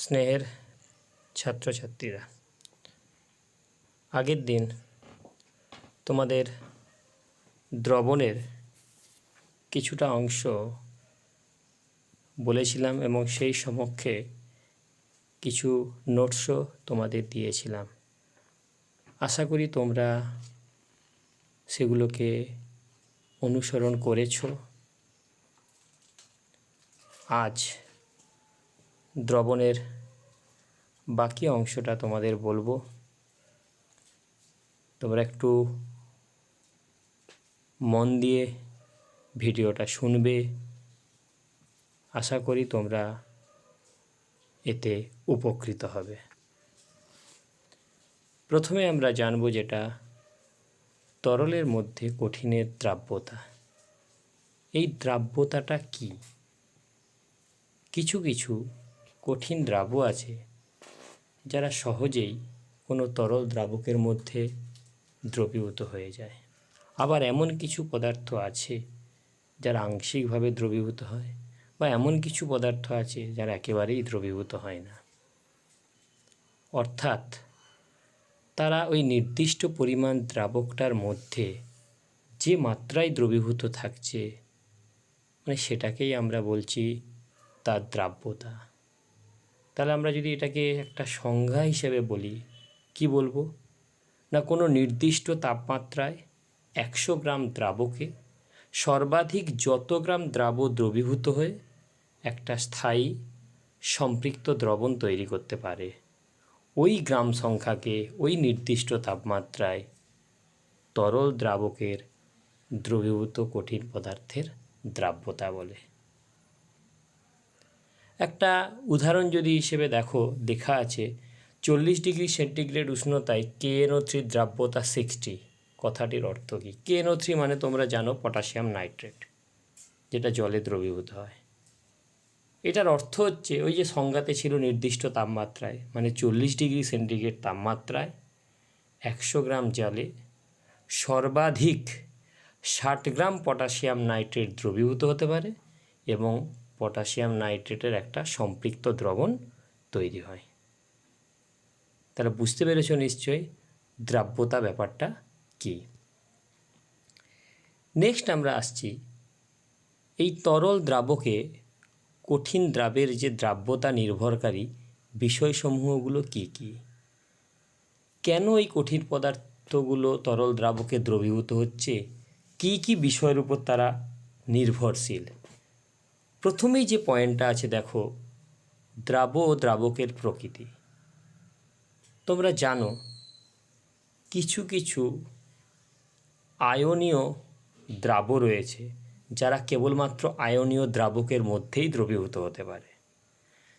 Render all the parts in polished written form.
স্নেহের ছাত্রছাত্রীরা, আগের দিন তোমাদের দ্রবণের কিছুটা অংশ বলেছিলাম এবং সেই সমক্ষে কিছু নোটসও তোমাদের দিয়েছিলাম। আশা করি তোমরা সেগুলোকে অনুসরণ করেছো। আজ দ্রবণের বাকি অংশটা তোমাদের বলবো, তোমরা একটু মন দিয়ে ভিডিওটা শুনবে। আশা করি তোমরা এতে উপকৃত হবে। প্রথমে আমরা জানব যেটা তরলের মধ্যে কঠিনের দ্রাব্যতা। এই দ্রাব্যতাটা কি? কিছু কিছু কঠিন দ্রাব্য আছে যারা সহজেই কোনো তরল দ্রাবকের মধ্যে দ্রবীভূত হয়ে যায়। আবার এমন কিছু পদার্থ আছে যারা আংশিকভাবে দ্রবীভূত হয়, বা এমন কিছু পদার্থ আছে যারা একেবারেই দ্রবীভূত হয় না। অর্থাৎ তারা ওই নির্দিষ্ট পরিমাণ দ্রাবকটার মধ্যে যে মাত্রায় দ্রবীভূত থাকছে, মানে সেটাকেই আমরা বলছি তার দ্রাব্যতা। তাহলে আমরা যদি এটাকে একটা সংজ্ঞা হিসেবে বলি, কি বলবো? না, কোনো নির্দিষ্ট তাপমাত্রায় 100 গ্রাম দ্রাবকে সর্বাধিক যত গ্রাম দ্রবীভূত হয়ে একটা স্থায়ী সম্পৃক্ত দ্রবণ তৈরি করতে পারে, ওই গ্রাম সংখ্যাকে ওই নির্দিষ্ট তাপমাত্রায় তরল দ্রাবকের দ্রবীভূত কঠিন পদার্থের দ্রাব্যতা বলে। একটা উদাহরণ যদি হিসেবে দেখা আছে 40 ডিগ্রি সেন্টিগ্রেড উষ্ণতায় KNO3 দ্রাব্যতা 60। কথাটির অর্থ কী? KNO3 মানে তোমরা জানো পটাশিয়াম নাইট্রেট, যেটা জলে দ্রবীভূত হয়। এটার অর্থ হচ্ছে ওই যে সংজ্ঞাতে ছিল নির্দিষ্ট তাপমাত্রায়, মানে 40 ডিগ্রি সেন্টিগ্রেড তাপমাত্রায় 100 গ্রাম জলে সর্বাধিক 60 গ্রাম পটাশিয়াম নাইট্রেট দ্রবীভূত হতে পারে এবং পটাশিয়াম নাইট্রেটের একটা সম্পৃক্ত দ্রবণ তৈরি হয়। তাহলে বুঝতে পেরেছ নিশ্চয়ই দ্রাব্যতা ব্যাপারটা কি। নেক্সট আমরা আসছি এই তরল দ্রাবকে কঠিন দ্রাবের যে দ্রাব্যতা নির্ভরকারী বিষয়সমূহগুলো কি কি। কেন এই কঠিন পদার্থগুলো তরল দ্রাবকে দ্রবীভূত হচ্ছে, কি কি বিষয়ের উপর তারা নির্ভরশীল। প্রথমেই যে পয়েন্টটা আছে দেখো, দ্রাব ও দ্রাবকের প্রকৃতি। তোমরা জানো কিছু কিছু আয়নীয় দ্রাব রয়েছে যারা কেবলমাত্র আয়নীয় দ্রাবকের মধ্যেই দ্রবীভূত হতে পারে,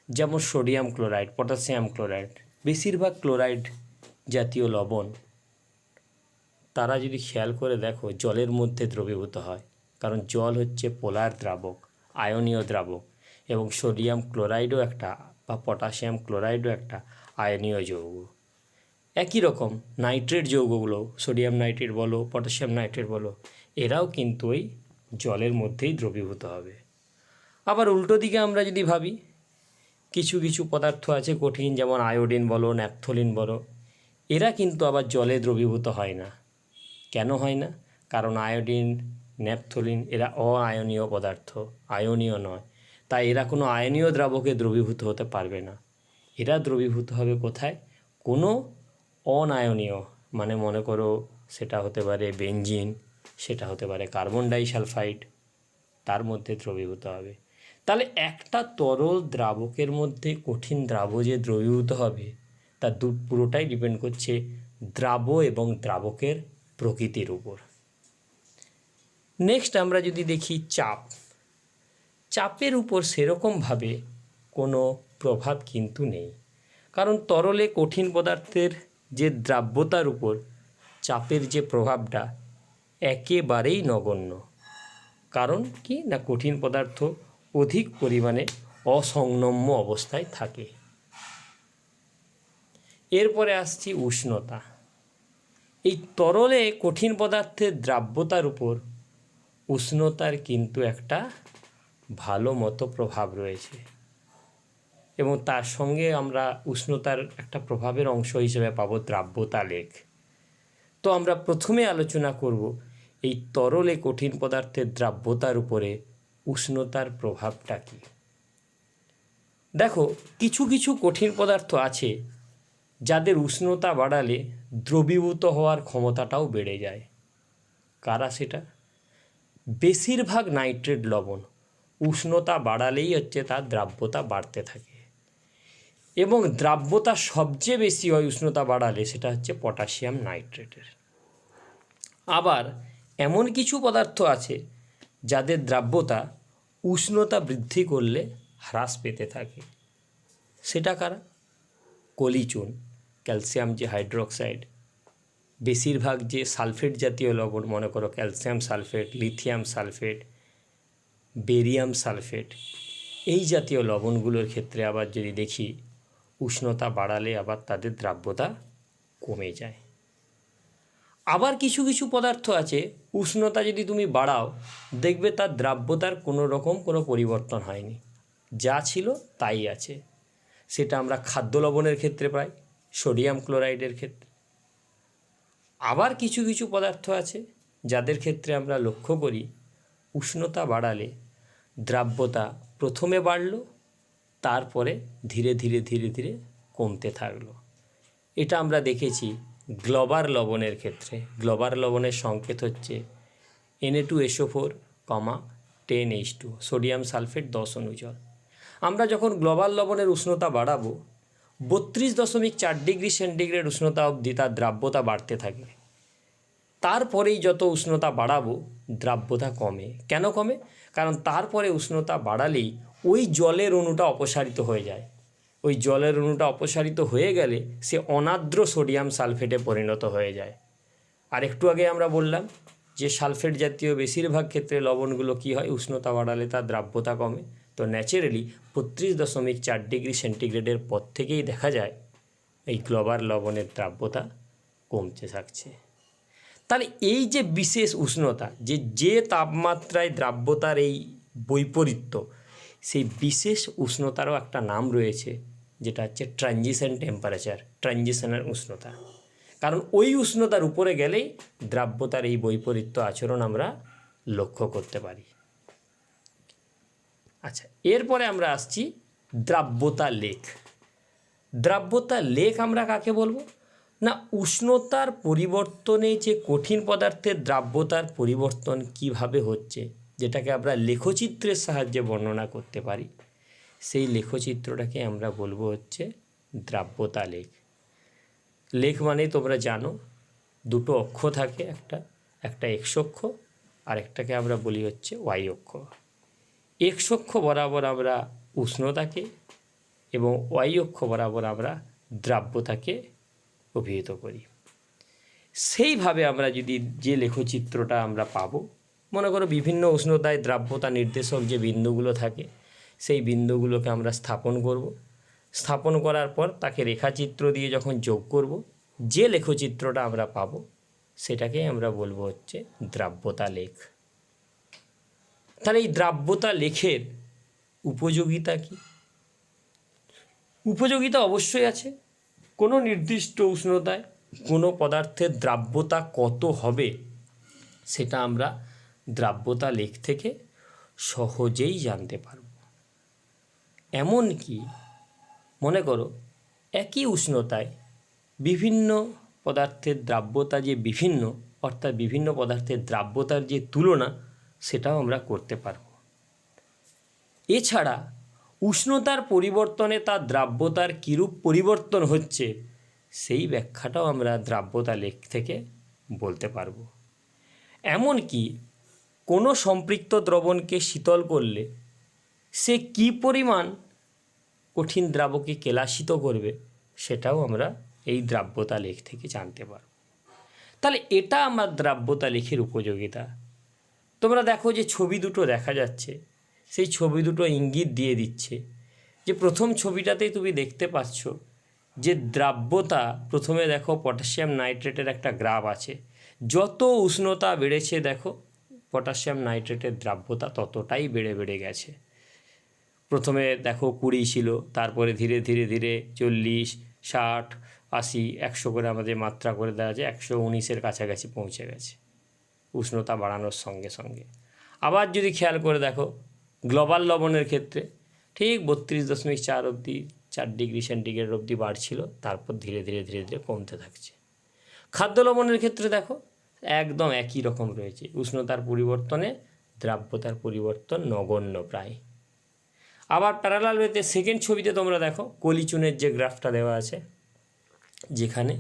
যেমন সোডিয়াম ক্লোরাইড, পটাশিয়াম ক্লোরাইড। বেশিরভাগ ক্লোরাইড জাতীয় লবণ তারা যদি খেয়াল করে দেখো জলের মধ্যে দ্রবীভূত হয়, কারণ জল হচ্ছে পোলার দ্রাবক, আয়নীয় দ্রাবক, এবং সোডিয়াম ক্লোরাইডও একটা বা পটাশিয়াম ক্লোরাইডও একটা আয়নীয় যৌগ। একই রকম নাইট্রেট যৌগগুলো, সোডিয়াম নাইট্রেট বলো, পটাশিয়াম নাইট্রেট বলো, এরাও কিন্তু ওই জলের মধ্যেই দ্রবীভূত হবে। আবার উল্টো দিকে আমরা যদি ভাবি, কিছু কিছু পদার্থ আছে কঠিন, যেমন আয়োডিন বলো, ন্যাপথলিন বলো, এরা কিন্তু আবার জলে দ্রবীভূত হয় না। কেন হয় না? কারণ আয়োডিন, ন্যাপথলিন এরা অআয়নীয় পদার্থ, আয়নীয় নয়। তাই এরা কোনো আয়নীয় দ্রাবকে দ্রবীভূত হতে পারবে না। এরা দ্রবীভূত হবে কোথায়? কোনো অনায়নীয়, মানে মনে করো সেটা হতে পারে বেনজিন, সেটা হতে পারে কার্বন ডাইসালফাইড, তার মধ্যে দ্রবীভূত হবে। তাহলে একটা তরল দ্রাবকের মধ্যে কঠিন দ্রাব যে দ্রবীভূত হবে তার পুরোটাই ডিপেন্ড করছে দ্রাব এবং দ্রাবকের প্রকৃতির উপর। নেক্সট আমরা যদি দেখি চাপের উপর সেরকমভাবে কোনো প্রভাব কিন্তু নেই, কারণ তরলে কঠিন পদার্থের যে দ্রাব্যতার উপর চাপের যে প্রভাবটা একেবারেই নগণ্য। কারণ কি না, কঠিন পদার্থ অধিক পরিমাণে অসংনম্য অবস্থায় থাকে। এরপরে আসছি উষ্ণতা। এই তরলে কঠিন পদার্থের দ্রাব্যতার উপর উষ্ণতার কিন্তু একটা ভালো মতো প্রভাব রয়েছে। এবং তার সঙ্গে আমরা উষ্ণতার একটা প্রভাবের অংশ হিসেবে পাবো দ্রাব্যতা লেখ। তো আমরা প্রথমে আলোচনা করব এই তরলে কঠিন পদার্থের দ্রাব্যতার উপরে উষ্ণতার প্রভাবটা কী। দেখো, কিছু কিছু কঠিন পদার্থ আছে যাদের উষ্ণতা বাড়ালে দ্রবীভূত হওয়ার ক্ষমতাটাও বেড়ে যায়। কারা সেটা? বেশিরভাগ নাইট্রেট লবণ উষ্ণতা বাড়ালেই তার দ্রাব্যতা বাড়তে থাকে, এবং দ্রাব্যতা সবচেয়ে বেশি হয় উষ্ণতা বাড়ালে, সেটা হচ্ছে পটাশিয়াম নাইট্রেটের। আবার এমন কিছু পদার্থ আছে যাদের দ্রাব্যতা উষ্ণতা বৃদ্ধি করলে হ্রাস পেতে থাকে। সেটা কারা? কলিচুন, ক্যালসিয়াম যে হাইড্রোক্সাইড, বেশিরভাগ যে সালফেট জাতীয় লবণ, মনে করো calcium sulphate, lithium sulphate, barium sulphate, এই জাতীয় লবণগুলোর ক্ষেত্রে আবার যদি দেখি উষ্ণতা বাড়ালে আবার তাদের দ্রাব্যতা কমে যায়। আবার কিছু কিছু পদার্থ আছে উষ্ণতা যদি তুমি বাড়াও দেখবে তার দ্রাব্যতার কোনো রকম কোনো পরিবর্তন হয়নি, যা ছিল তাই আছে। সেটা আমরা খাদ্য লবণের ক্ষেত্রে পাই, সোডিয়াম ক্লোরাইডের ক্ষেত্রে। আবার কিছু কিছু পদার্থ আছে যাদের ক্ষেত্রে আমরা লক্ষ্য করি উষ্ণতা বাড়ালে দ্রাব্যতা প্রথমে বাড়ল, তারপরে ধীরে ধীরে ধীরে ধীরে কমতে থাকলো। এটা আমরা দেখেছি গ্লোবার লবণের ক্ষেত্রে। গ্লোবার লবণের সংকেত হচ্ছে Na2SO4, 10H2, সোডিয়াম সালফেট 10 অণু জল। আমরা যখন গ্লোবাল লবণের উষ্ণতা বাড়াবো 32.4 ডিগ্রি সেন্টিগ্রেড উষ্ণতা অবধি তার দ্রাব্যতা বাড়তে থাকে। তারপরেই যত উষ্ণতা বাড়াবো দ্রাব্যতা কমে। কেন কমে? কারণ তারপরে উষ্ণতা বাড়ালেই ওই জলের অণুটা অপসারিত হয়ে যায়। ওই জলের অণুটা অপসারিত হয়ে গেলে সে অনার্দ্র সোডিয়াম সালফেটে পরিণত হয়ে যায়। আর একটু আগে আমরা বললাম যে সালফেট জাতীয় বেশিরভাগ ক্ষেত্রে লবণগুলো কী হয়, উষ্ণতা বাড়ালে তার দ্রাব্যতা কমে। তো ন্যাচারালি 32.4 ডিগ্রি সেন্টিগ্রেডের পর থেকেই দেখা যায় এই গ্লোবাল লবণের দ্রাব্যতা কমতে থাকছে। তাহলে এই যে বিশেষ উষ্ণতা, যে তাপমাত্রায় দ্রাব্যতার এই বৈপরীত্য, সেই বিশেষ উষ্ণতারও একটা নাম রয়েছে, যেটা হচ্ছে ট্রানজিশন টেম্পারেচার, ট্রানজিশনের উষ্ণতা। কারণ ওই উষ্ণতার উপরে গেলেই দ্রাব্যতার এই বৈপরীত্য আচরণ আমরা লক্ষ্য করতে পারি। আচ্ছা, এরপরে আমরা আসছি দ্রাব্যতা লেখ। দ্রাব্যতা লেখ আমরা কাকে বলবো না, উষ্ণতার পরিবর্তনে যে কঠিন পদার্থের দ্রাব্যতার পরিবর্তন কিভাবে হচ্ছে, যেটাকে আমরা লেখচিত্রের সাহায্যে বর্ণনা করতে পারি, সেই লেখচিত্রটাকে আমরা বলবো হচ্ছে দ্রাব্যতা লেখ। লেখ মানে তোমরা জানো দুটো অক্ষ থাকে, একটা এক্স অক্ষ আর একটাকে আমরা বলি হচ্ছে ওয়াই অক্ষ। এক্স অক্ষ বরাবর আমরা উষ্ণতাকে এবং ওয়াই অক্ষ বরাবর আমরা দ্রাব্যতাকে অভিহিত করি। সেইভাবে আমরা যদি যে লেখচিত্রটা আমরা পাবো, মনে করো বিভিন্ন উষ্ণতায় দ্রাব্যতা নির্দেশক যে বিন্দুগুলো থাকে সেই বিন্দুগুলোকে আমরা স্থাপন করব। স্থাপন করার পর তাকে রেখাচিত্র দিয়ে যখন যোগ করব, যে লেখচিত্রটা আমরা পাবো সেটাকে আমরা বলবো হচ্ছে দ্রাব্যতা লেখ। তাহলে এই দ্রাব্যতা লেখের উপযোগিতা কি? উপযোগিতা অবশ্যই আছে। কোনো নির্দিষ্ট উষ্ণতায় কোনো পদার্থের দ্রাব্যতা কত হবে সেটা আমরা দ্রাব্যতা লেখ থেকে সহজেই জানতে পারব। এমনকি মনে করো একই উষ্ণতায় বিভিন্ন পদার্থের দ্রাব্যতা যে বিভিন্ন, অর্থাৎ বিভিন্ন পদার্থের দ্রাব্যতার যে তুলনা, সেটাও আমরা করতে পারব। এছাড়া উষ্ণতার পরিবর্তনে তার দ্রাব্যতার কীরূপ পরিবর্তন হচ্ছে সেই ব্যাখ্যাটাও আমরা দ্রাব্যতা লেখ থেকে বলতে পারব। এমনকি কোনো সম্পৃক্ত দ্রবণকে শীতল করলে সে কী পরিমাণ কঠিন দ্রাবকে কেলাসিত করবে সেটাও আমরা এই দ্রাব্যতা লেখ থেকে জানতে পারব। তাহলে এটা আমার দ্রাব্যতা লেখের উপযোগিতা। তোমরা দেখো যে ছবি দুটো দেখা যাচ্ছে, সেই ছবি দুটো ইঙ্গিত দিয়ে দিচ্ছে যে প্রথম ছবিটাতেই তুমি দেখতে পাচ্ছ যে দ্রাব্যতা, প্রথমে দেখো পটাশিয়াম নাইট্রেটের একটা গ্রাফ আছে, যত উষ্ণতা বেড়েছে দেখো পটাশিয়াম নাইট্রেটের দ্রাব্যতা ততটাই বেড়ে বেড়ে গেছে। প্রথমে দেখো 20 ছিল, তারপরে ধীরে ধীরে ধীরে 40, 60, 80, 100 করে আমাদের মাত্রা করে দেওয়া আছে, 119-এর কাছাকাছি পৌঁছে গেছে উষ্ণতা বাড়ানোর সঙ্গে সঙ্গে। আবার যদি খেয়াল করে দেখো গ্লোবাল লবণের ক্ষেত্রে ঠিক 32.4 অবধি 4 ডিগ্রি সেন্টিগ্রেড অবধি বাড়ছিল, তারপর ধীরে ধীরে ধীরে ধীরে কমতে থাকছে। খাদ্য লবণের ক্ষেত্রে দেখো একদম একই রকম রয়েছে, উষ্ণতার পরিবর্তনে দ্রাব্যতার পরিবর্তন নগণ্য প্রায়। আবার প্যারালাল ওয়েতে সেকেন্ড ছবিতে তোমরা দেখো কলিচুনের যে গ্রাফটা দেওয়া আছে, যেখানে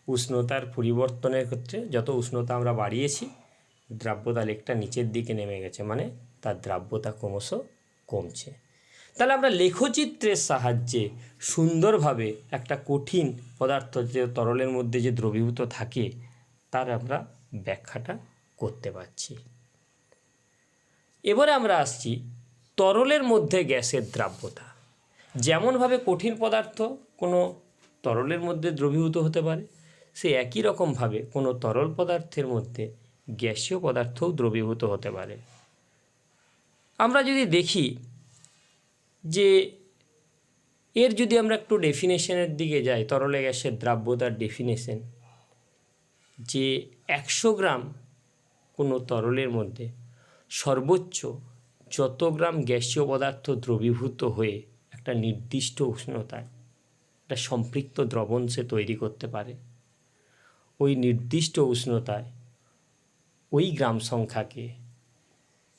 উষ্ণতার পরিবর্তনের ক্ষেত্রে যত উষ্ণতা আমরা বাড়িয়েছি দ্রাব্যতা লেকটা নিচের দিকে নেমে গেছে, মানে তার দ্রাব্যতা ক্রমশ কমছে। তাহলে আমরা লেখচিত্রের সাহায্যে সুন্দরভাবে একটা কঠিন পদার্থ যে তরলের মধ্যে যে দ্রবীভূত থাকে তার আমরা ব্যাখ্যাটা করতে পারছি। এবারে আমরা আসছি তরলের মধ্যে গ্যাসের দ্রাব্যতা। যেমনভাবে কঠিন পদার্থ কোনো তরলের মধ্যে দ্রবীভূত হতে পারে, সে একই রকমভাবে কোনো তরল পদার্থের মধ্যে গ্যাসীয় পদার্থও দ্রবীভূত হতে পারে। আমরা যদি দেখি যে এর যদি আমরা একটু ডেফিনেশনের দিকে যাই, তরলে গ্যাসের দ্রাব্যতার ডেফিনেশন, যে 100 গ্রাম কোনো তরলের মধ্যে সর্বোচ্চ যত গ্রাম গ্যাসীয় পদার্থ দ্রবীভূত হয়ে একটা নির্দিষ্ট উষ্ণতায় একটা সম্পৃক্ত দ্রবণ সে তৈরি করতে পারে, ওই নির্দিষ্ট উষ্ণতায় ওই গ্রাম সংখ্যাকে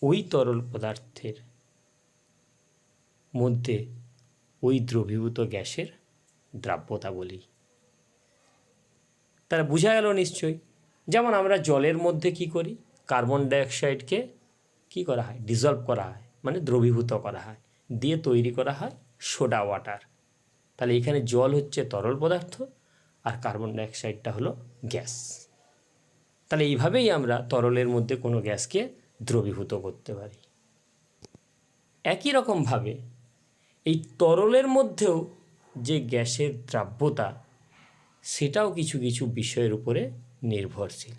ওই তরল পদার্থের মধ্যে ওই দ্রবীভূত গ্যাসের দ্রাব্যতা বলি। তারা বোঝা গেল নিশ্চয়ই। যেমন আমরা জলের মধ্যে কি করি, কার্বন ডাইঅক্সাইডকে কি করা হয়, ডিজলভ করা হয়, মানে দ্রবীভূত করা হয়, দিয়ে তৈরি করা হয় সোডা ওয়াটার। তাহলে এখানে জল হচ্ছে তরল পদার্থ আর কার্বন ডাইঅক্সাইডটা হলো গ্যাস। তাহলে এইভাবেই আমরা তরলের মধ্যে কোনো গ্যাসকে দ্রবীভূত করতে পারি। একই রকমভাবে এই তরলের মধ্যেও যে গ্যাসের দ্রাব্যতা, সেটাও কিছু কিছু বিষয়ের উপরে নির্ভরশীল।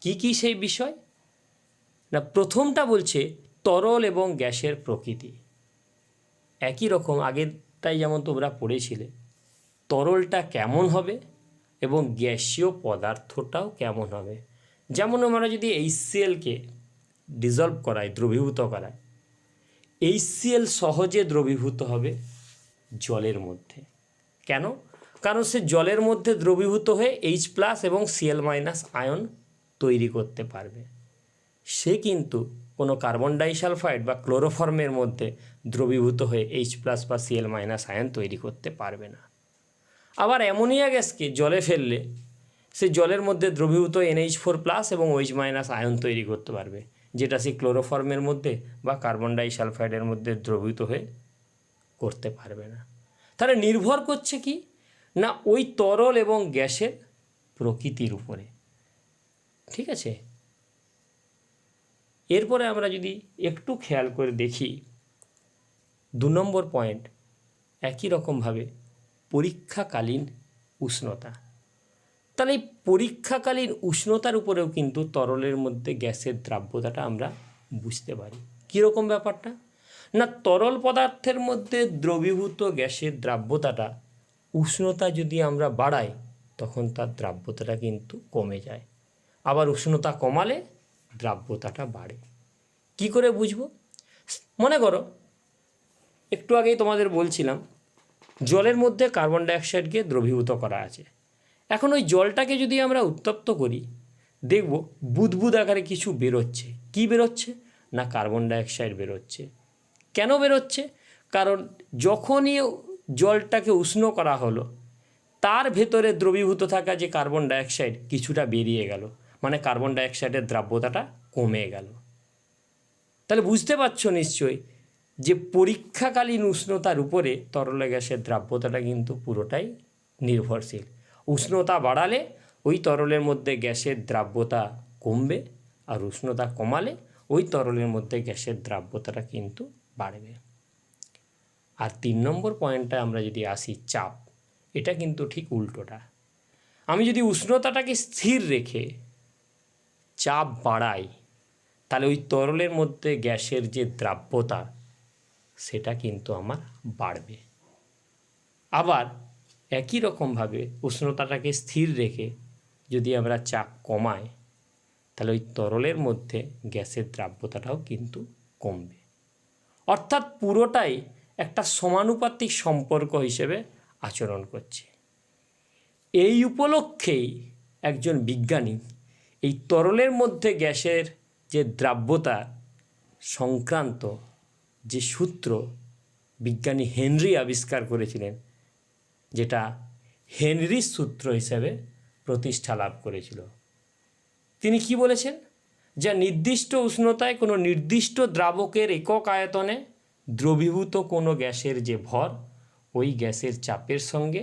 কি কি সেই বিষয়? না, প্রথমটা বলছে তরল এবং গ্যাসের প্রকৃতি। একই রকম আগেরটাই যেমন তোমরা পড়েছিলে, তরলটা কেমন হবে এবং গ্যাসীয় পদার্থটাও কেমন হবে। যেমন আমরা যদি HClকে ডিজলভ করাই, দ্রবীভূত করাই, HCl সহজে দ্রবীভূত হবে জলের মধ্যে। কেন? কারণ সে জলের মধ্যে দ্রবীভূত হয়ে H+ এবং Cl- আয়ন তৈরি করতে পারবে। সে কিন্তু কোনো কার্বন ডাইসালফাইড বা ক্লোরোফর্মের মধ্যে দ্রবীভূত হয়ে H+ বা Cl- আয়ন তৈরি করতে পারবে না। আবার অ্যামোনিয়া গ্যাসকে জলে ফেললে সে জলের মধ্যে দ্রবীভূত NH4+ এবং OH- আয়ন তৈরি করতে পারবে, যেটা সে ক্লোরোফর্মের মধ্যে বা কার্বন ডাইসালফাইডের মধ্যে দ্রবীভূত হয়ে করতে পারবে না। তাহলে নির্ভর করছে কি না, ওই তরল এবং গ্যাসের প্রকৃতির উপরে। ঠিক আছে। এরপরে আমরা যদি একটু খেয়াল করে দেখি 2 নম্বর পয়েন্ট, একই রকমভাবে পরীক্ষাকালীন উষ্ণতা। তাহলে এই পরীক্ষাকালীন উষ্ণতার উপরেও কিন্তু তরলের মধ্যে গ্যাসের দ্রাব্যতাটা আমরা বুঝতে পারি। কীরকম ব্যাপারটা? না, তরল পদার্থের মধ্যে দ্রবীভূত গ্যাসের দ্রাব্যতাটা উষ্ণতা যদি আমরা বাড়াই তখন তার দ্রাব্যতাটা কিন্তু কমে যায়, আবার উষ্ণতা কমালে দ্রাব্যতাটা বাড়ে। কি করে বুঝব? মনে করো একটু আগেই তোমাদের বলছিলাম জলের মধ্যে কার্বন ডাইঅক্সাইডকে দ্রবীভূত করা আছে। এখন ওই জলটাকে যদি আমরা উত্তপ্ত করি, দেখব বুদবুদ আকারে কিছু বেরোচ্ছে। কি বেরোচ্ছে? না, কার্বন ডাইঅক্সাইড বেরোচ্ছে। কেন বেরোচ্ছে? কারণ যখনই জলটাকে উষ্ণ করা হলো তার ভেতরে দ্রবীভূত থাকা যে কার্বন ডাইঅক্সাইড কিছুটা বেরিয়ে গেল, মানে কার্বন ডাইঅক্সাইডের দ্রাব্যতাটা কমে গেল। তাহলে বুঝতে পারছো নিশ্চয়ই যে পরীক্ষাকালীন উষ্ণতার উপরে তরল গ্যাসের দ্রাব্যতাটা কিন্তু পুরোটাই নির্ভরশীল। উষ্ণতা বাড়ালে ওই তরলের মধ্যে গ্যাসের দ্রাব্যতা কমবে, আর উষ্ণতা কমালে ওই তরলের মধ্যে গ্যাসের দ্রাব্যতাটা কিন্তু বাড়বে। আর 3 নম্বর পয়েন্টটা আমরা যদি আসি, চাপ, এটা কিন্তু ঠিক উল্টোটা। আমি যদি উষ্ণতাটাকে স্থির রেখে চাপ বাড়াই, তাহলে ওই তরলের মধ্যে গ্যাসের যে দ্রাব্যতা সেটা কিন্তু আমার বাড়বে। আবার একই রকমভাবে উষ্ণতাটাকে স্থির রেখে যদি আমরা চাপ কমাই, তাহলে ওই তরলের মধ্যে গ্যাসের দ্রাব্যতাটাও কিন্তু কমবে। অর্থাৎ পুরোটাই একটা সমানুপাতিক সম্পর্ক হিসেবে আচরণ করছে। এই উপলক্ষেই একজন বিজ্ঞানী এই তরলের মধ্যে গ্যাসের যে দ্রাব্যতা সংক্রান্ত যে সূত্র বিজ্ঞানী হেনরি আবিষ্কার করেছিলেন, যেটা হেনরির সূত্র হিসেবে প্রতিষ্ঠা লাভ করেছিল। তিনি কি বলেছেন? যা নির্দিষ্ট উষ্ণতায় কোনো নির্দিষ্ট দ্রাবকের একক আয়তনে দ্রবীভূত কোনো গ্যাসের যে ভর ওই গ্যাসের চাপের সঙ্গে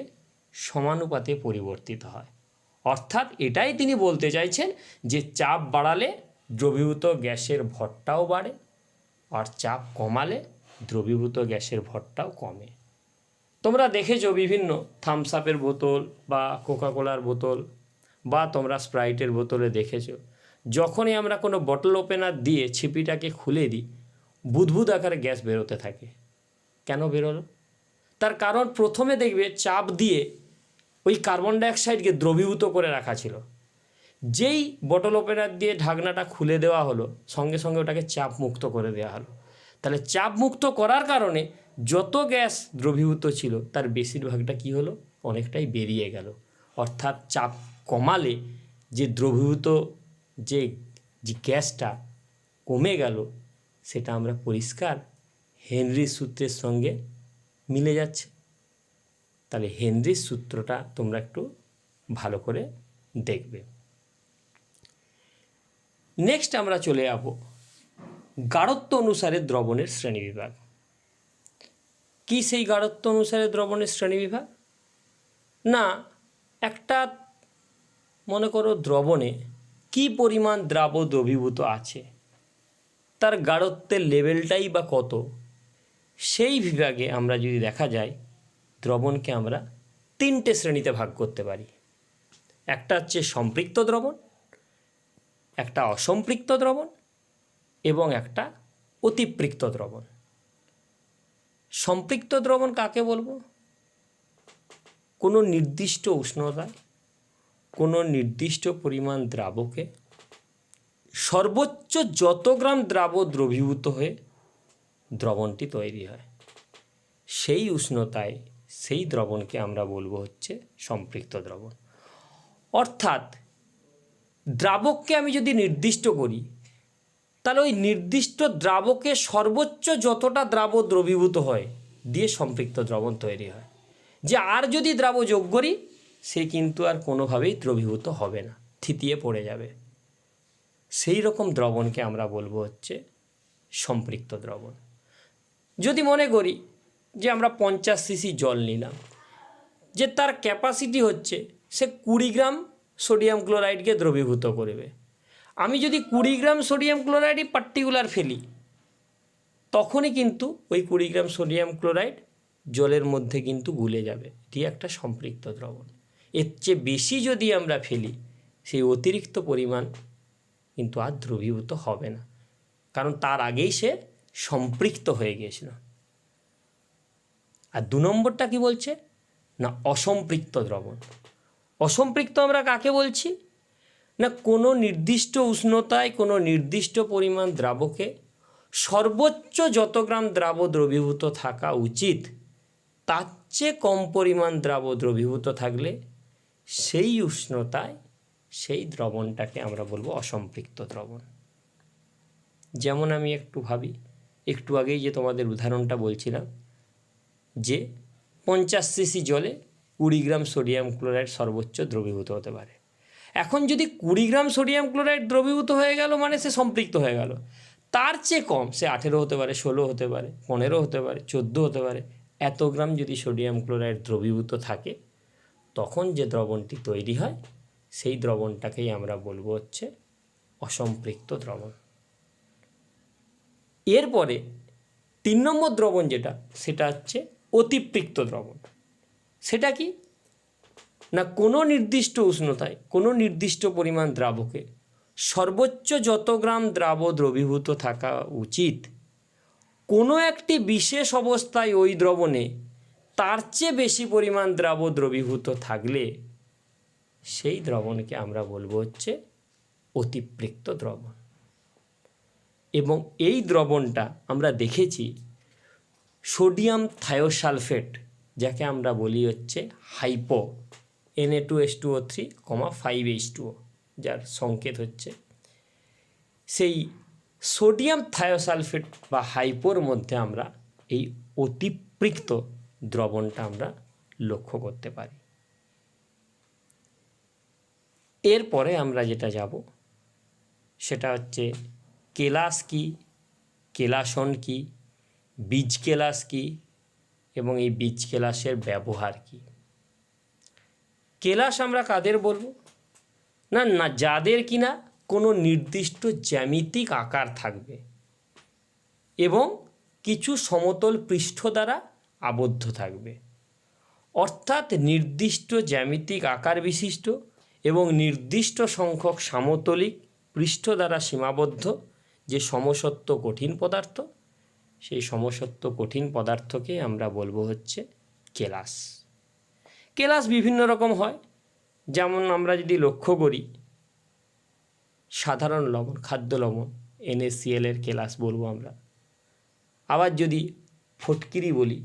সমানুপাতে পরিবর্তিত হয়। অর্থাৎ এটাই তিনি বলতে চাইছেন যে চাপ বাড়ালে দ্রবীভূত গ্যাসের ভরটাও বাড়ে, আর চাপ কমালে দ্রবীভূত গ্যাসের ভরটাও কমে। তোমরা দেখেছো বিভিন্ন থামস আপের বোতল বা কোকাকোলার বোতল বা তোমরা স্প্রাইটের বোতলে দেখেছো, যখনই আমরা কোনো বটল ওপেনার দিয়ে ছিপিটাকে খুলে দিই, বুদবুদ আকারে গ্যাস বেরোতে থাকে। কেন বেরোলো? তার কারণ প্রথমে দেখবে চাপ দিয়ে ওই কার্বন ডাইঅক্সাইডকে দ্রবীভূত করে রাখা ছিল। যেই বটল ওপেনার দিয়ে ঢাকনাটা খুলে দেওয়া হলো, সঙ্গে সঙ্গে ওটাকে চাপ মুক্ত করে দেওয়া হলো। তাহলে চাপ মুক্ত করার কারণে যত গ্যাস দ্রবীভূত ছিল তার বেশিরভাগটা কি হলো? অনেকটাই বেরিয়ে গেল। অর্থাৎ চাপ কমালে যে দ্রবীভূত যে গ্যাসটা কমে গেল, সেটা আমরা পরিষ্কার হেনরির সূত্রের সঙ্গে মিলে যাচ্ছে। তাহলে হেনরির সূত্রটা তোমরা একটু ভালো করে দেখবে। নেক্সট আমরা চলে যাব গাঢ়ত্ব অনুসারে দ্রবণের শ্রেণীবিভাগ। কি সেই গাঢ়ত্ব অনুসারে দ্রবণের শ্রেণীবিভাগ? না, একটা মনে করো দ্রবণে কি পরিমাণ দ্রবীভূত আছে, তার গাঢ়ত্বের লেভেলটাই বা কত, সেই বিভাগে আমরা যদি দেখা যায় দ্রবণকে আমরা 3টে শ্রেণীতে ভাগ করতে পারি। একটা হচ্ছে সম্পৃক্ত দ্রবণ, একটা অসম্পৃক্ত দ্রবণ এবং একটা অতিপৃক্ত দ্রবণ। সম্পৃক্ত দ্রবণ কাকে বলবো? কোনো নির্দিষ্ট উষ্ণতায় কোনো নির্দিষ্ট পরিমাণ দ্রাবকে সর্বোচ্চ যত গ্রাম দ্রবীভূত হয়ে দ্রবণটি তৈরি হয়, সেই উষ্ণতায় সেই দ্রবণকে আমরা বলবো হচ্ছে সম্পৃক্ত দ্রবণ। অর্থাৎ দ্রাবককে আমি যদি নির্দিষ্ট করি, তাহলে ওই নির্দিষ্ট দ্রাবকে সর্বোচ্চ যতটা দ্রবীভূত হয় দিয়ে সম্পৃক্ত দ্রবণ তৈরি হয়। যে আর যদি দ্রাব যোগ করি, সে কিন্তু আর কোনোভাবেই দ্রবীভূত হবে না, থিতিয়ে পড়ে যাবে। সেই রকম দ্রবণকে আমরা বলবো হচ্ছে সম্পৃক্ত দ্রবণ। যদি মনে করি যে আমরা 50 সিসি জল নিলাম, যে তার ক্যাপাসিটি হচ্ছে সে 20 গ্রাম সোডিয়াম ক্লোরাইডকে দ্রবীভূত করবে। আমি যদি 20 গ্রাম সোডিয়াম ক্লোরাইডই পার্টিকুলার ফেলি, তখনই কিন্তু ওই 20 গ্রাম সোডিয়াম ক্লোরাইড জলের মধ্যে কিন্তু গুলে যাবে। এটি একটা সম্পৃক্ত দ্রবণ। এর চেয়ে বেশি যদি আমরা ফেলি, সেই অতিরিক্ত পরিমাণ কিন্তু আর দ্রবীভূত হবে না, কারণ তার আগেই সে সম্পৃক্ত হয়ে গিয়েছিল। আর 2 নম্বরটা কি বলছে? না, অসম্পৃক্ত দ্রবণ। অসম্পৃক্ত আমরা কাকে বলছি? না, কোনো নির্দিষ্ট উষ্ণতায় কোনো নির্দিষ্ট পরিমাণ দ্রাবকে সর্বোচ্চ যত গ্রাম দ্রবীভূত থাকা উচিত, তার চেয়ে কম পরিমাণ দ্রবীভূত থাকলে সেই উষ্ণতায় সেই দ্রবণটাকে আমরা বলবো অসম্পৃক্ত দ্রবণ। যেমন আমি একটু ভাবি, একটু আগেই যে তোমাদের উদাহরণটা বলছিলাম যে 50 সিসি জলে 20 গ্রাম সোডিয়াম ক্লোরাইড সর্বোচ্চ দ্রবীভূত হতে পারে। এখন যদি 20 গ্রাম সোডিয়াম ক্লোরাইড দ্রবীভূত হয়ে গেল, মানে সে সম্পৃক্ত হয়ে গেল। তার চেয়ে কম, সে 18 হতে পারে, 16 হতে পারে, 15 হতে পারে, 14 হতে পারে, এত গ্রাম যদি সোডিয়াম ক্লোরাইড দ্রবীভূত থাকে, তখন যে দ্রবণটি তৈরি হয় সেই দ্রবণটাকেই আমরা বলবো হচ্ছে অসম্পৃক্ত দ্রবণ। এরপরে 3 নম্বর দ্রবণ যেটা, সেটা হচ্ছে অতিপৃক্ত দ্রবণ। সেটা কি না, কোনো নির্দিষ্ট উষ্ণতায় কোনো নির্দিষ্ট পরিমাণ দ্রাবকে সর্বোচ্চ যত গ্রাম দ্রবীভূত থাকা উচিত, কোনো একটি বিশেষ অবস্থায় ওই দ্রবণে তার চেয়ে বেশি পরিমাণ দ্রবীভূত থাকলে সেই দ্রবণকে আমরা বলবো হচ্ছে অতিপৃক্ত দ্রবণ। এবং এই দ্রবণটা আমরা দেখেছি সোডিয়াম থায়োসালফেট, যাকে আমরা বলি হচ্ছে হাইপো Na2H2O3, 5H2O, যার সংকেত হচ্ছে, সেই সোডিয়াম থায়োসালফেট বা হাইপোর মধ্যে আমরা এই অতিপৃক্ত দ্রবণটা আমরা লক্ষ্য করতে পারি। এরপরে আমরা যেটা যাব সেটা হচ্ছে কেলাস কি, কেলাসন কি, বীজ কেলাস কি এবং এই বীজ কেলাসের ব্যবহার কি। কেলাস আমরা কাদের বলবো? না না যাদের কিনা কোনো নির্দিষ্ট জ্যামিতিক আকার থাকবে এবং কিছু সমতল পৃষ্ঠ দ্বারা আবদ্ধ থাকবে, অর্থাৎ নির্দিষ্ট জ্যামিতিক আকার বিশিষ্ট এবং নির্দিষ্ট সংখ্যক সমতলিক পৃষ্ঠ দ্বারা সীমাবদ্ধ যে সমসত্ব কঠিন পদার্থ, সেই সমসত্ব কঠিন পদার্থকে আমরা বলবো হচ্ছে কেলাস। কেলাস বিভিন্ন রকম হয়, যেমন আমরা যদি লক্ষ্য করি সাধারণ লবণ, খাদ্য লবণ NaCl এর কেলাস বলবো আমরা। আবার যদি ফটকিরি বলি,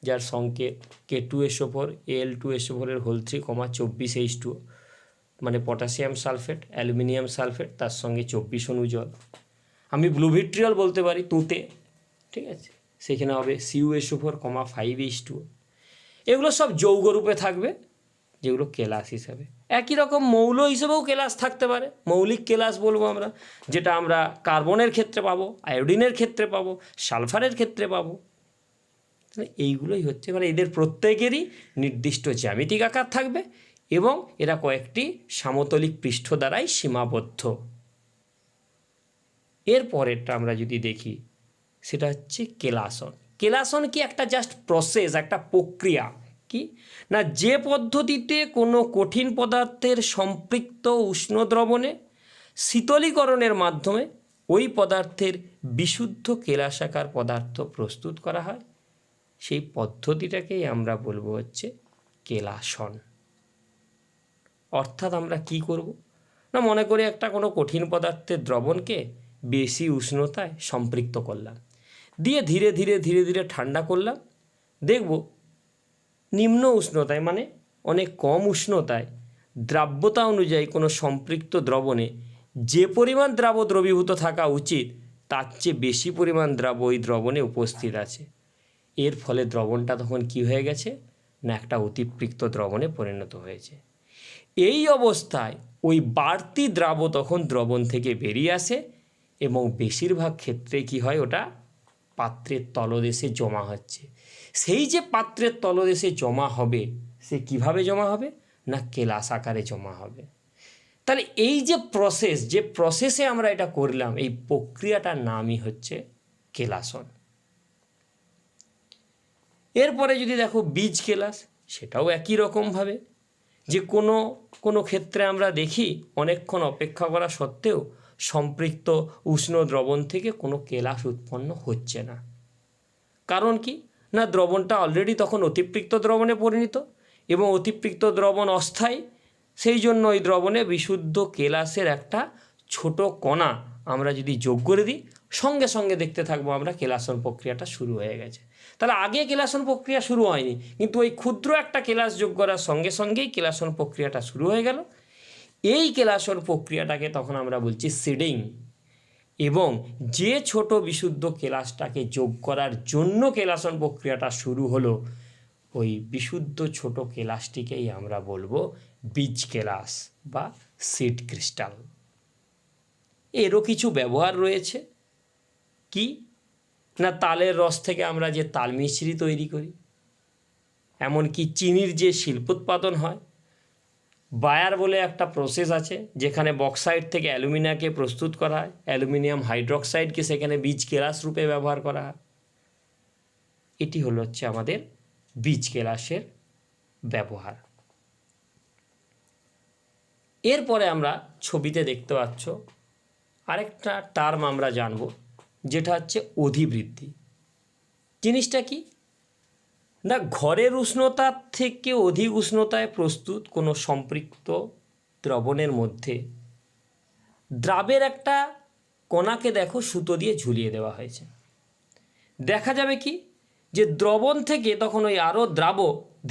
যার সংকেত K2SO4 Al2SO4 এর হোল 3, 24H2O, মানে পটাশিয়াম সালফেট, অ্যালুমিনিয়াম সালফেট, তার সঙ্গে 24 অণু জল। আমি ব্লুভিট্রিয়ল বলতে পারি তুঁতে, ঠিক আছে, সেখানে হবে CuSO4, 5H2O। এগুলো সব যৌগরূপে থাকবে, যেগুলো কেলাস হিসাবে। একই রকম মৌল হিসেবেও কেলাস থাকতে পারে, মৌলিক কেলাস বলবো আমরা, যেটা আমরা কার্বনের ক্ষেত্রে পাবো, আয়োডিনের ক্ষেত্রে পাবো, সালফারের ক্ষেত্রে পাবো। এইগুলোই হচ্ছে, মানে এদের প্রত্যেকেরই নির্দিষ্ট জ্যামিতিক আকার থাকবে এবং এরা কয়েকটি সমতলিক পৃষ্ঠ দ্বারাই সীমাবদ্ধ। এর পরেরটা আমরা যদি দেখি সেটা হচ্ছে কেলাসন। কেলাসন কি একটা জাস্ট প্রসেস, একটা প্রক্রিয়া কি না, যে পদ্ধতিতে কোনো কঠিন পদার্থের সম্পৃক্ত উষ্ণ দ্রবণে শীতলীকরণের মাধ্যমে ওই পদার্থের বিশুদ্ধ কেলাসাকার পদার্থ প্রস্তুত করা হয়, সেই পদ্ধতিটাকেই আমরা বলবো হচ্ছে কেলাসন। অর্থাৎ আমরা কি করব না, মনে করি একটা কোনো কঠিন পদার্থের দ্রবণকে বেশি উষ্ণতায় সম্পৃক্ত করলাম, দিয়ে ধীরে ধীরে ধীরে ধীরে ঠান্ডা করলাম, দেখব নিম্ন উষ্ণতায়, মানে অনেক কম উষ্ণতায় দ্রাব্যতা অনুযায়ী কোনো সম্পৃক্ত দ্রবণে যে পরিমাণ দ্রবীভূত থাকা উচিত তার চেয়ে বেশি পরিমাণ ওই দ্রবণে উপস্থিত আছে। এর ফলে দ্রবণটা তখন কি হয়ে গেছে না, একটা অতিপৃক্ত দ্রবণে পরিণত হয়েছে। এই অবস্থায় ওই বাড়তি তখন দ্রবণ থেকে বেরিয়ে আসে এবং বেশিরভাগ ক্ষেত্রে কি হয়, ওটা পাত্রের তলদেশে জমা হচ্ছে। সেই যে পাত্রের তলদেশে জমা হবে, সে কিভাবে জমা হবে না, কেলাস আকারে জমা হবে। তাহলে এই যে প্রসেস, যে প্রসেসে আমরা এটা করলাম, এই প্রক্রিয়াটার নামই হচ্ছে কেলাসন। এরপরে যদি দেখো বীজ কেলাস, সেটাও একই রকমভাবে, যে কোনো ক্ষেত্রে আমরা দেখি অনেকক্ষণ অপেক্ষা করা সত্ত্বেও সম্পৃক্ত উষ্ণ দ্রবণ থেকে কোনো কেলাস উৎপন্ন হচ্ছে না। কারণ কি না, দ্রবণটা অলরেডি তখন অতিপৃক্ত দ্রবণে পরিণত এবং অতিপৃক্ত দ্রবণ অস্থায়ী, সেই জন্য ওই দ্রবণে বিশুদ্ধ কেলাসের একটা ছোট কণা আমরা যদি যোগ করে দিই, সঙ্গে সঙ্গে দেখতে থাকবো আমরা কেলাসন প্রক্রিয়াটা শুরু হয়ে গেছে। তাহলে আগে কেলাসন প্রক্রিয়া শুরু হয়নি, কিন্তু ওই ক্ষুদ্র একটা কেলাস যোগ করার সঙ্গে সঙ্গেই কেলাসন প্রক্রিয়াটা শুরু হয়ে গেল। এই কেলাসন প্রক্রিয়াটাকে তখন আমরা বলছি সিডিং। এবং যে ছোট বিশুদ্ধ কেলাসটাকে যোগ করার জন্য কেলাসন প্রক্রিয়াটা শুরু হলো, ওই বিশুদ্ধ ছোট কেলাসটিকেই আমরা বলবো বীজ কেলাস বা সিড ক্রিস্টাল। এরও কিছু ব্যবহার রয়েছে, কি না, তালের রস থেকে আমরা যে তাল মিশ্রি তৈরি করি, এমনকি চিনির যে শিল্পোৎপাদন হয়, বায়ার বলে একটা প্রসেস আছে যেখানে বক্সাইড থেকে অ্যালুমিনিয়ামকে প্রস্তুত করা হয়, অ্যালুমিনিয়াম হাইড্রক্সাইডকে সেখানে বীজ কেলাস রূপে ব্যবহার করা হয়। এটি হচ্ছে আমাদের বীজ কেলাসের ব্যবহার। এরপরে আমরা ছবিতে দেখতে পাচ্ছ আরেকটা টার্ম আমরা জানব, যেটা হচ্ছে অধিবৃদ্ধি। জিনিসটা কি না, ঘরের উষ্ণতার থেকে অধিক উষ্ণতায় প্রস্তুত কোনো সম্পৃক্ত দ্রবণের মধ্যে দ্রাবের একটা কণাকে দেখো সুতো দিয়ে ঝুলিয়ে দেওয়া হয়েছে। দেখা যাবে কি যে দ্রবণ থেকে তখন ওই আরও দ্রাব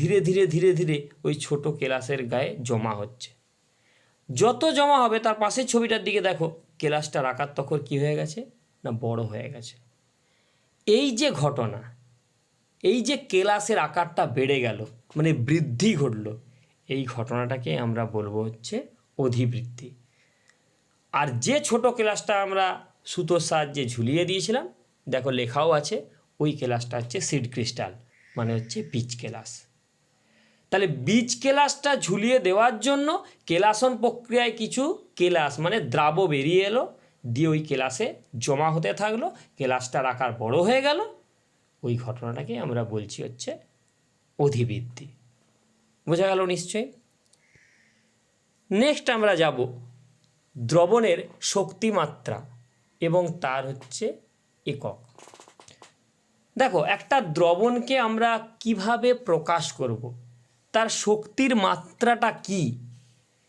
ধীরে ধীরে ধীরে ধীরে ওই ছোট কেলাসের গায়ে জমা হচ্ছে। যত জমা হবে তার পাশের ছবিটার দিকে দেখো, কেলাসটার আকার তখন কী হয়ে গেছে না, বড় হয়ে গেছে। এই যে ঘটনা, এই যে কেলাসের আকারটা বেড়ে গেল মানে বৃদ্ধি ঘটল, এই ঘটনাটাকে আমরা বলবো হচ্ছে অধিবৃদ্ধি। আর যে ছোট কেলাসটা আমরা সুতোর সাহায্যে ঝুলিয়ে দিয়েছিলাম, দেখো লেখাও আছে, ওই কেলাসটা হচ্ছে সিড ক্রিস্টাল, মানে হচ্ছে বীজ কেলাস। তাহলে বীজ কেলাসটা ঝুলিয়ে দেওয়ার জন্য কেলাসন প্রক্রিয়ায় কিছু কেলাস মানে দ্রাব বেরিয়ে এলো, দিয়ে ওই কেলাসে জমা হতে থাকলো, কেলাসটার আকার বড় হয়ে গেল। ওই ঘটনাটাকে আমরা বলছি হচ্ছে অধিবৃদ্ধি। বোঝা গেল নিশ্চয়ই। নেক্সট আমরা যাব দ্রবণের শক্তিমাত্রা এবং তার হচ্ছে একক। দেখো, একটা দ্রবণকে আমরা কিভাবে প্রকাশ করব, তার শক্তির মাত্রাটা কি,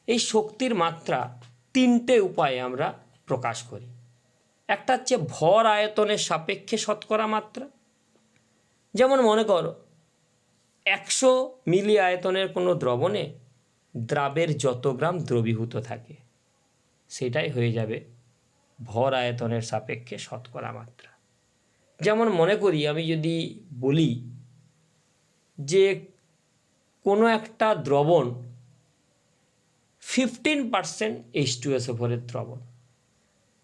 এই শক্তির মাত্রা তিনটে উপায়ে আমরা প্রকাশ করি। একটা হচ্ছে ভর আয়তনের সাপেক্ষে শতকরা মাত্রা। যেমন মনে করো 100 মিলি আয়তনের কোনো দ্রবণে দ্রাবের যত গ্রাম দ্রবীভূত থাকে সেটাই হয়ে যাবে ভর আয়তনের সাপেক্ষে শতকরা মাত্রা। যেমন মনে করি আমি যদি বলি যে কোনো একটা দ্রবণ 15% H2SO4 দ্রবণ,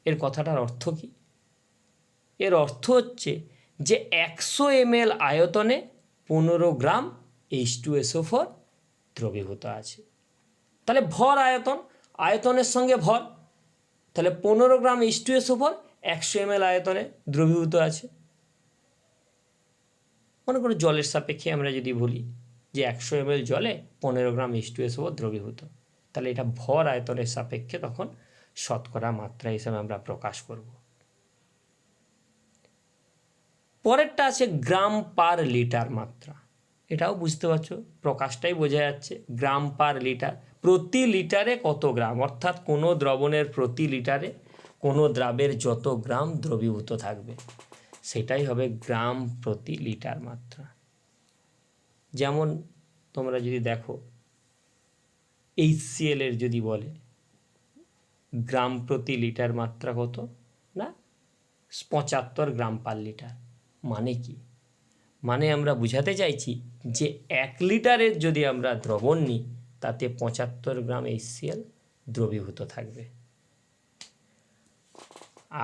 এর কথাটার অর্থ কি? এর অর্থ হচ্ছে যে 100 ml আয়তনে 15 গ্রাম H2SO4 দ্রবীভূত আছে। তাহলে ভর আয়তন, আয়তনের সঙ্গে ভর, তাহলে 15 গ্রাম H2SO4 100 ml আয়তনে দ্রবীভূত আছে। মনে করো জলের সাপেক্ষে আমরা যদি বলি যে 100 ml জলে 15 গ্রাম H2SO4 দ্রবীভূত, তাহলে এটা ভর আয়তনের সাপেক্ষে তখন শতকরা মাত্রা হিসেবে আমরা প্রকাশ করব। পরেরটা আছে গ্রাম পার লিটার মাত্রা। এটাও বুঝতে পারছো, প্রকাশটাই বোঝা যাচ্ছে। গ্রাম পার লিটার, প্রতি লিটারে কত গ্রাম, অর্থাৎ কোনো দ্রবণের প্রতি লিটারে কোনো দ্রাবের যত গ্রাম দ্রবীভূত থাকবে সেটাই হবে গ্রাম প্রতি লিটার মাত্রা। যেমন তোমরা যদি দেখো HCl এর যদি বলে গ্রাম প্রতি লিটার মাত্রা কত না 75 গ্রাম পার লিটার। মানে কি? মানে আমরা বুঝাতে চাইছি যে 1 লিটারের যদি আমরা দ্রবণ নিই তাতে 75 গ্রাম HCl দ্রবীভূত থাকবে।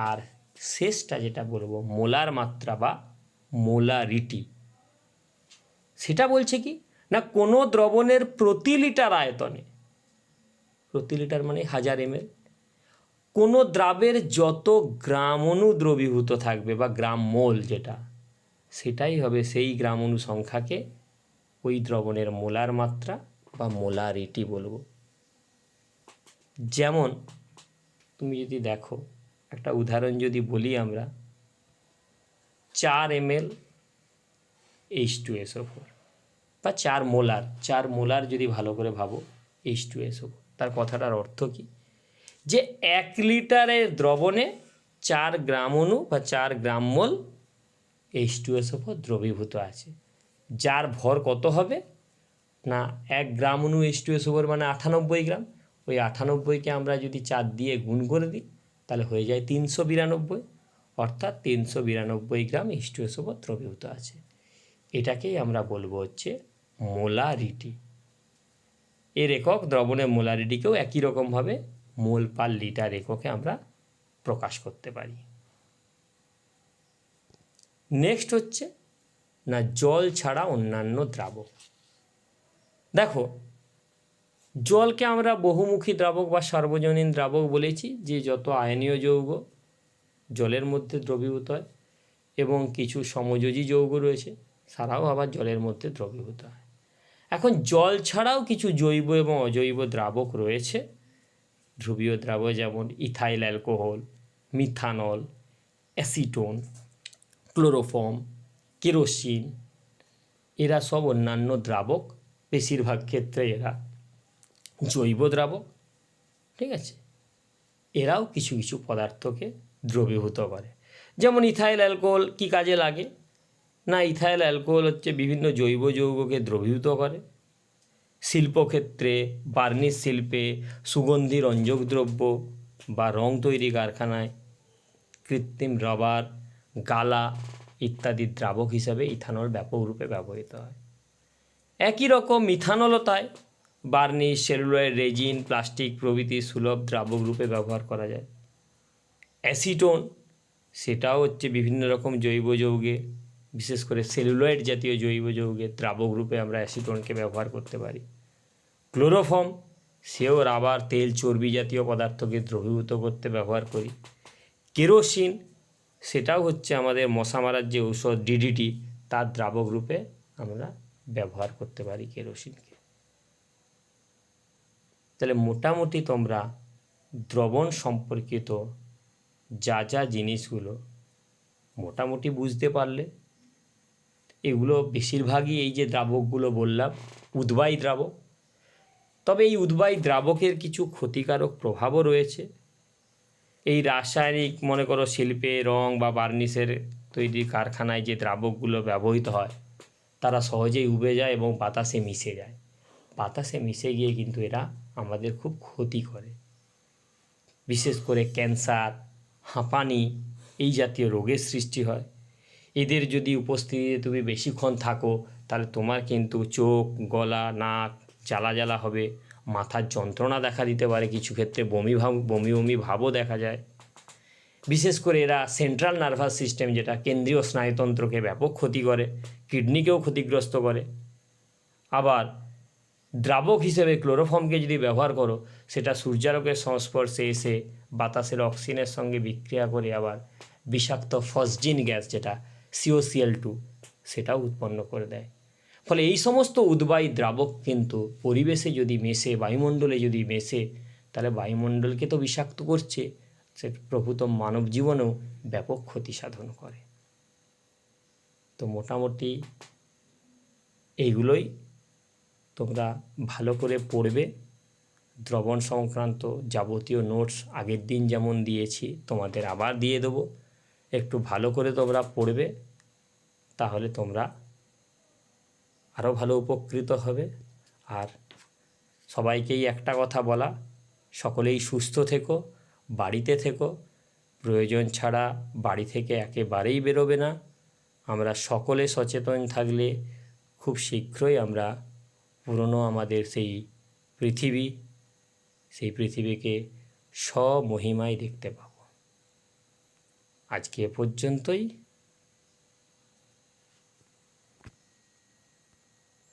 আর শেষটা যেটা বলবো মোলার মাত্রা বা মোলারিটি, সেটা বলছে কি না কোনো দ্রবণের প্রতি লিটার আয়তনে, প্রতি লিটার মানে 1000 ml, কোনো দ্রাবের যত গ্রাম অণু দ্রবীভূত থাকবে বা গ্রাম মোল যেটা, সেটাই হবে সেই গ্রাম অণু সংখ্যাকে ওই দ্রবণের মোলার মাত্রা বা মোলারিটি বলবো। যেমন তুমি যদি দেখো একটা উদাহরণ যদি বলি আমরা 4 ml H2SO4 বা 4 মোলার যদি ভালো করে ভাবো H2SO4, তার কথাটার অর্থ কি যে 1 লিটারের দ্রবণে 4 গ্রাম অণু বা 4 গ্রাম মোল H2SO4 দ্রবীভূত আছে, যার ভর কত হবে না 1 গ্রাম অণু H2SO4 মানে 98 গ্রাম। ওই 98কে আমরা যদি 4 দিয়ে গুণ করে দিই তাহলে হয়ে যায় 392, অর্থাৎ 392 গ্রাম H2SO4 দ্রবীভূত আছে। এটাকেই আমরা বলবো হচ্ছে মোলারিটি। এর একক দ্রবণের মোলারিটিকেও একই রকমভাবে মোল পার লিটার এককে আমরা প্রকাশ করতে পারি। নেক্সট হচ্ছে না জল ছাড়া অন্যান্য দ্রাবক। দেখো, জলকে আমরা বহুমুখী দ্রাবক বা সার্বজনীন দ্রাবক বলেছি, যে যত আয়নীয় যৌগ জলের মধ্যে দ্রবীভূত হয় এবং কিছু সমযোজী যৌগ রয়েছে তারাও আবার জলের মধ্যে দ্রবীভূত হয়। এখন জল ছাড়াও কিছু জৈব এবং অজৈব দ্রাবক রয়েছে, ধ্রুবীয় দ্রাবক, যেমন ethyl alcohol, methanol, acetone, chloroform, kerosene, এরা সব অন্যান্য দ্রাবক, বেশিরভাগ ক্ষেত্রে এরা জৈব দ্রাবক, ঠিক আছে। এরাও কিছু কিছু পদার্থকে দ্রবীভূত করে। যেমন ইথাইল অ্যালকোহল কী কাজে লাগে না, ইথাইল অ্যালকোহল হচ্ছে বিভিন্ন জৈব যৌগকে দ্রবীভূত করে। শিল্পক্ষেত্রে, বার্নিশ শিল্পে, সুগন্ধি রঞ্জক দ্রব্য বা রং তৈরি কারখানায়, কৃত্রিম রাবার, গালা ইত্যাদি দ্রাবক হিসাবে ইথানল ব্যাপকরূপে ব্যবহৃত হয়। একই রকম মিথানলও তাই, বার্নিশ, সেলুলয়েড, রেজিন, প্লাস্টিক প্রভৃতি সুলভ দ্রাবক রূপে ব্যবহার করা যায়। অ্যাসিটোন, সেটাও হচ্ছে বিভিন্ন রকম জৈব যৌগে, বিশেষ করে সেলুলয়েড জাতীয় জৈব যৌগের দ্রাবক রূপে আমরা অ্যাসিটোনকে ব্যবহার করতে পারি। ক্লোরোফর্ম, সেও রাবার, তেল, চর্বি জাতীয় পদার্থকে দ্রবীভূত করতে ব্যবহার করি। কেরোসিন, সেটাও হচ্ছে আমাদের মশা মারার যে ঔষধ ডিডিটি, তার দ্রাবক রূপে আমরা ব্যবহার করতে পারি কেরোসিনকে। তাহলে মোটামুটি তোমরা দ্রবণ সম্পর্কিত যা যা জিনিসগুলো মোটামুটি বুঝতে পারলে। এগুলো বেশিরভাগই এই যে দ্রাবকগুলো বললাম উদ্বায়ী দ্রাবক, তবে এই উদ্বায়ী দ্রাবকের কিছু ক্ষতিকারক প্রভাবও রয়েছে। এই রাসায়নিক মনে করো শিল্পে রং বা বার্নিশের তৈরি কারখানায় যে দ্রাবকগুলো ব্যবহৃত হয় তারা সহজেই উবে যায় এবং বাতাসে মিশে যায়। বাতাসে মিশে গিয়ে কিন্তু এরা আমাদের খুব ক্ষতি করে, বিশেষ করে ক্যান্সার, হাঁপানি এই জাতীয় রোগের সৃষ্টি হয়। এদের যদি উপস্থিতিতে তুমি বেশিক্ষণ থাকো তাহলে তোমার কিন্তু চোখ, গলা, নাক জ্বালা জ্বালা হবে, মাথার যন্ত্রণা দেখা দিতে পারে, কিছু ক্ষেত্রে বমি বমি ভাবও দেখা যায়। বিশেষ করে এরা সেন্ট্রাল নার্ভাস সিস্টেম, যেটা কেন্দ্রীয় স্নায়ুতন্ত্রকে ব্যাপক ক্ষতি করে, কিডনিকেও ক্ষতিগ্রস্ত করে। আবার দ্রাবক হিসেবে ক্লোরোফর্মকে যদি ব্যবহার করো, সেটা সূর্যালোকের সংস্পর্শে এসে বাতাসের অক্সিজেনের সঙ্গে বিক্রিয়া করে আবার বিষাক্ত ফসজিন গ্যাস, যেটা COCl2, সেটাও উৎপন্ন করে দেয়। ফলে এই সমস্ত উদ্বায়ী দ্রাবক কিন্তু পরিবেশে যদি মেশে, বায়ুমণ্ডলে যদি মেশে, তাহলে বায়ুমণ্ডলকে তো বিষাক্ত করছে, সে প্রভূত মানব জীবনেও ব্যাপক ক্ষতি সাধন করে। তো মোটামুটি এইগুলোই তোমরা ভালো করে পড়বে। দ্রবণ সংক্রান্ত যাবতীয় নোটস আগের দিন যেমন দিয়েছি তোমাদের আবার দিয়ে দেবো, একটু ভালো করে তোমরা পড়বে, তাহলে তোমরা আরও ভালো উপকৃত হবে। আর সবাইকেই একটা কথা বলা, সকলেই সুস্থ থেকো, বাড়িতে থেকো, প্রয়োজন ছাড়া বাড়ি থেকে একেবারেই বেরোবে না। আমরা সকলে সচেতন থাকলে খুব শীঘ্রই আমরা পুরনো আমাদের সেই পৃথিবীকে স্বমহিমায় দেখতে পাব। আজকে এ পর্যন্তই।